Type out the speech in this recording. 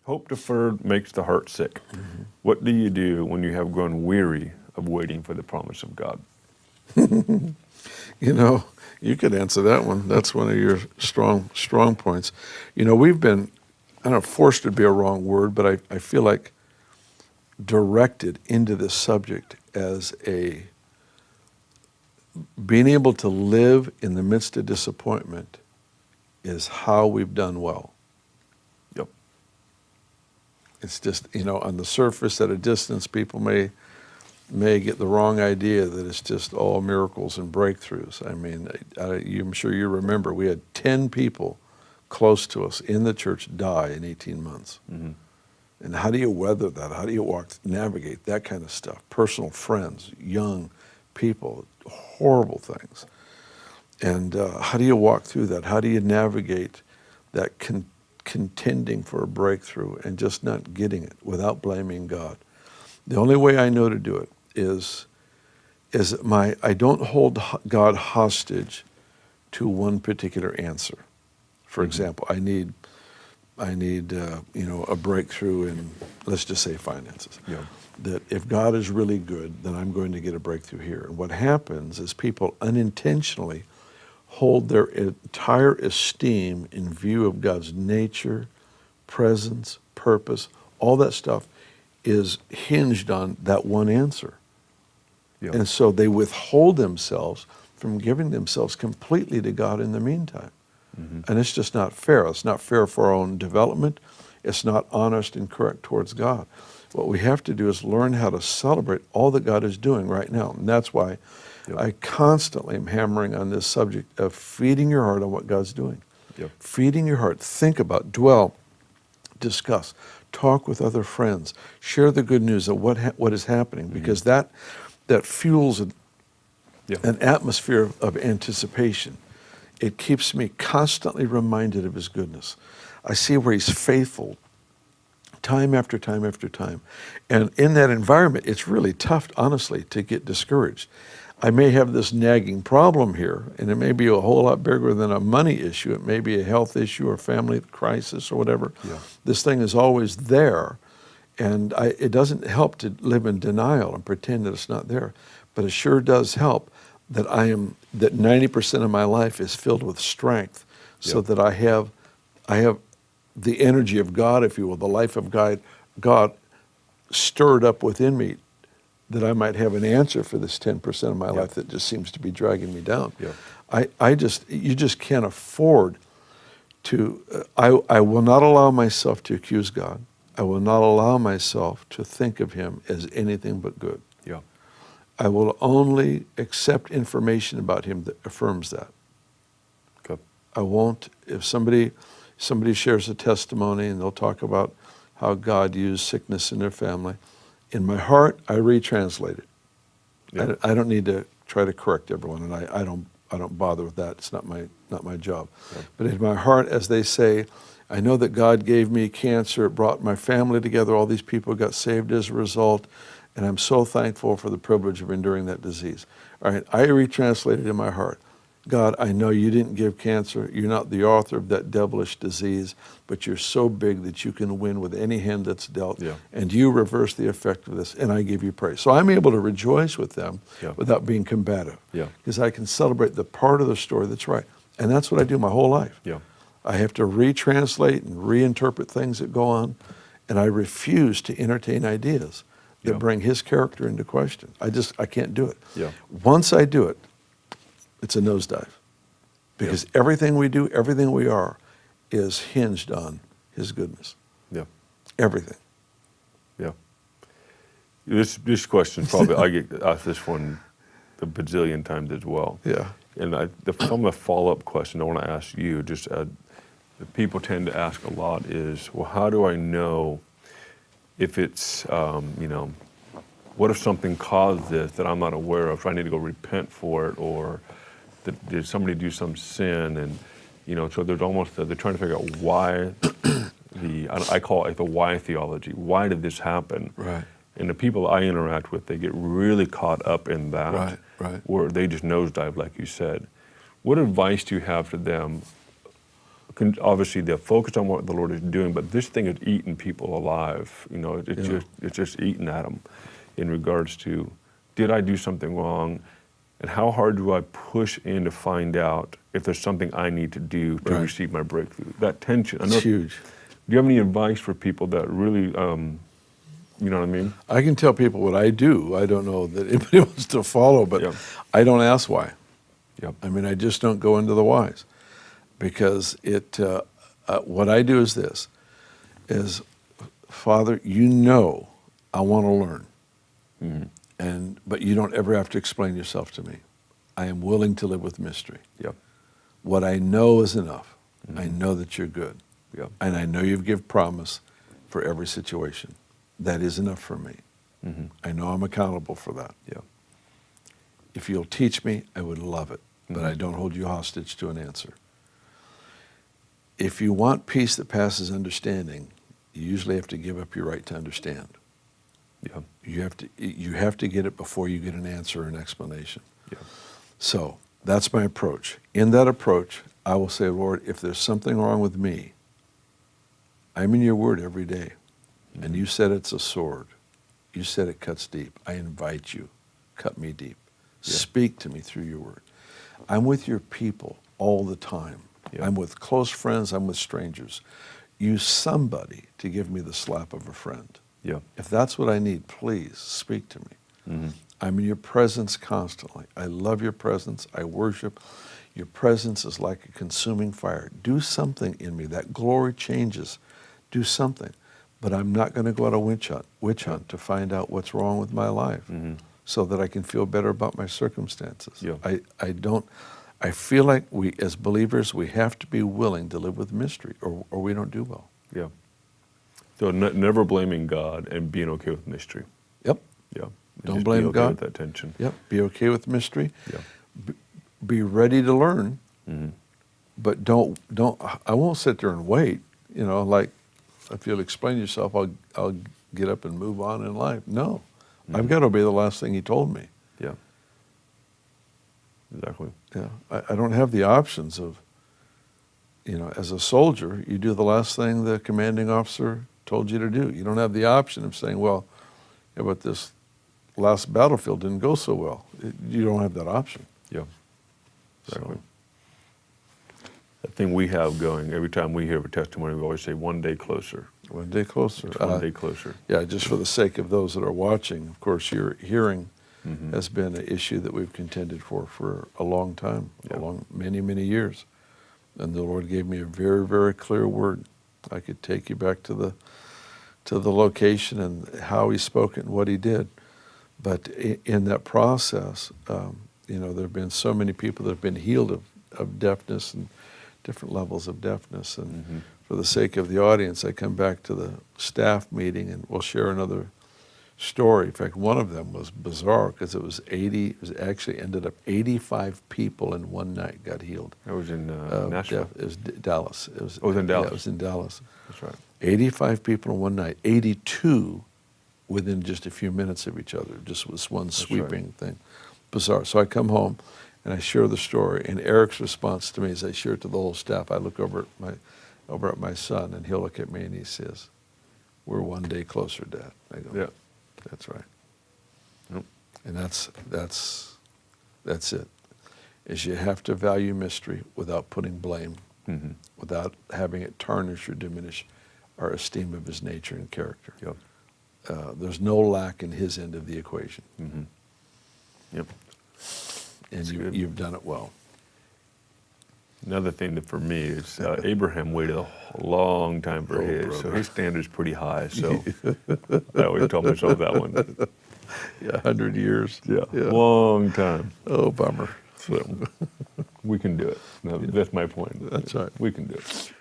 Hope deferred makes the heart sick. Mm-hmm. What do you do when you have grown weary of waiting for the promise of God? You know, you could answer that one. That's one of your strong points. You know, we've been, I don't know, forced would be a wrong word, but I feel like directed into this subject as being able to live in the midst of disappointment is how we've done well. Yep. It's just, you know, on the surface at a distance, people may get the wrong idea that it's just all miracles and breakthroughs. I mean, I'm sure you remember, we had 10 people close to us in the church die in 18 months. Mm-hmm. And how do you weather that? How do you navigate that kind of stuff? Personal friends, young people, horrible things. And how do you walk through that? How do you navigate that contending for a breakthrough and just not getting it without blaming God? The only way I know to do it is I don't hold God hostage to one particular answer. For example, I need a breakthrough in, let's just say, finances. Yeah. That if God is really good, then I'm going to get a breakthrough here. And what happens is people unintentionally hold their entire esteem in view of God's nature, presence, purpose, all that stuff is hinged on that one answer. Yeah. And so they withhold themselves from giving themselves completely to God in the meantime. Mm-hmm. And it's just not fair. It's not fair for our own development. It's not honest and correct towards God. What we have to do is learn how to celebrate all that God is doing right now. And that's why I constantly am hammering on this subject of feeding your heart on what God's doing. Yep. Feeding your heart. Think about, dwell, discuss, talk with other friends, share the good news of what is happening, because that fuels an atmosphere of anticipation. It keeps me constantly reminded of his goodness. I see where he's faithful time after time after time. And in that environment, it's really tough, honestly, to get discouraged. I may have this nagging problem here, and it may be a whole lot bigger than a money issue. It may be a health issue or family crisis or whatever. Yeah. This thing is always there, and it doesn't help to live in denial and pretend that it's not there. But it sure does help that that 90% of my life is filled with strength, so that I have the energy of God, if you will, the life of God stirred up within me, that I might have an answer for this 10% of my life that just seems to be dragging me down. Yeah. You just can't afford to, I will not allow myself to accuse God. I will not allow myself to think of him as anything but good. Yeah. I will only accept information about him that affirms that. Okay. I won't, if somebody shares a testimony and they'll talk about how God used sickness in their family, in my heart, I retranslate it. Yeah. I don't need to try to correct everyone, and I don't bother with that. It's not my job. Yeah. But in my heart, as they say, I know that God gave me cancer. It brought my family together. All these people got saved as a result, and I'm so thankful for the privilege of enduring that disease. All right, I retranslate it in my heart. God, I know you didn't give cancer. You're not the author of that devilish disease, but you're so big that you can win with any hand that's dealt, and you reverse the effect of this, and I give you praise. So I'm able to rejoice with them without being combative, because I can celebrate the part of the story that's right. And that's what I do my whole life. Yeah. I have to retranslate and reinterpret things that go on, and I refuse to entertain ideas that bring his character into question. I can't do it. Yeah. Once I do it, it's a nosedive, because everything we do, everything we are, is hinged on his goodness. Yeah. Everything. Yeah. This question, probably, I get asked this one a bazillion times as well. Yeah. And from a follow-up question I want to ask you, just that people tend to ask a lot is, well, how do I know if it's, what if something caused this that I'm not aware of? So I need to go repent for it, or did somebody do some sin? And, so there's almost, they're trying to figure out why I call it the why theology. Why did this happen? Right. And the people I interact with, they get really caught up in that, where they just nosedive, like you said. What advice do you have for them obviously they're focused on what the Lord is doing, but this thing is eating people alive. You know, it's just eating at them in regards to, did I do something wrong? And how hard do I push in to find out if there's something I need to do to receive my breakthrough? That tension. It's huge. Do you have any advice for people that really, you know what I mean? I can tell people what I do. I don't know that anybody wants to follow, but I don't ask why. I mean, I just don't go into the whys, because what I do is this, is, Father, you know I want to learn, but you don't ever have to explain yourself to me. I am willing to live with mystery. What I know is enough. I know that you're good, and I know you've given promise for every situation. That is enough for me. I know I'm accountable for that. If you'll teach me, I would love it, but I don't hold you hostage to an answer. If you want peace that passes understanding, you usually have to give up your right to understand. You have to get it before you get an answer or an explanation. So that's my approach. In that approach, I will say, Lord, if there's something wrong with me, I'm in your word every day. And you said it's a sword. You said it cuts deep. I invite you, cut me deep. Speak to me through your word. I'm with your people all the time. I'm with close friends, I'm with strangers. Use somebody to give me the slap of a friend. If that's what I need, please speak to me. I'm in your presence constantly. I love your presence. I worship. Your presence is like a consuming fire. Do something in me. That glory changes. Do something. But I'm not going to go on a witch hunt to find out what's wrong with my life so that I can feel better about my circumstances. I feel like we, as believers, we have to be willing to live with mystery, or we don't do well. So never blaming God and being okay with mystery. Don't blame God. With that tension. Be okay with mystery. Be ready to learn, but don't. I won't sit there and wait. You know, like, if you'll explain yourself, I'll get up and move on in life. No, I've got to obey the last thing he told me. Exactly. I don't have the options of, as a soldier, you do the last thing the commanding officer told you to do. You don't have the option of saying, well, yeah, but this last battlefield didn't go so well. You don't have that option. Exactly. So. The thing we have going, every time we hear a testimony, we always say, one day closer. One day closer. One day closer. Just for the sake of those that are watching, of course, your hearing has been an issue that we've contended for a long time, many, many years. And the Lord gave me a very, very clear word. I could take you back to the location and how he spoke it and what he did. But in that process, there have been so many people that have been healed of deafness and different levels of deafness. And for the sake of the audience, I come back to the staff meeting and we'll share another story. In fact, one of them was bizarre because it actually ended up 85 people in one night got healed. That was in Nashville? It was Dallas. It was in Dallas? Yeah, it was in Dallas. That's right. 85 people in one night, 82 within just a few minutes of each other. Just was one sweeping thing. Bizarre. So I come home and I share the story, and Eric's response to me as I share it to the whole staff, I look over at my son, and he'll look at me and he says, "We're one day closer, Dad." I go, that's right. And that's it. Is you have to value mystery without putting blame, without having it tarnish or diminish our esteem of his nature and character. There's no lack in his end of the equation. And you've done it well. Another thing that for me is Abraham waited a long time for his, so his standard's pretty high. So I always told myself that one. 100 years. Long time. Oh, bummer. So we can do it. That's my point. That's right. We can do it.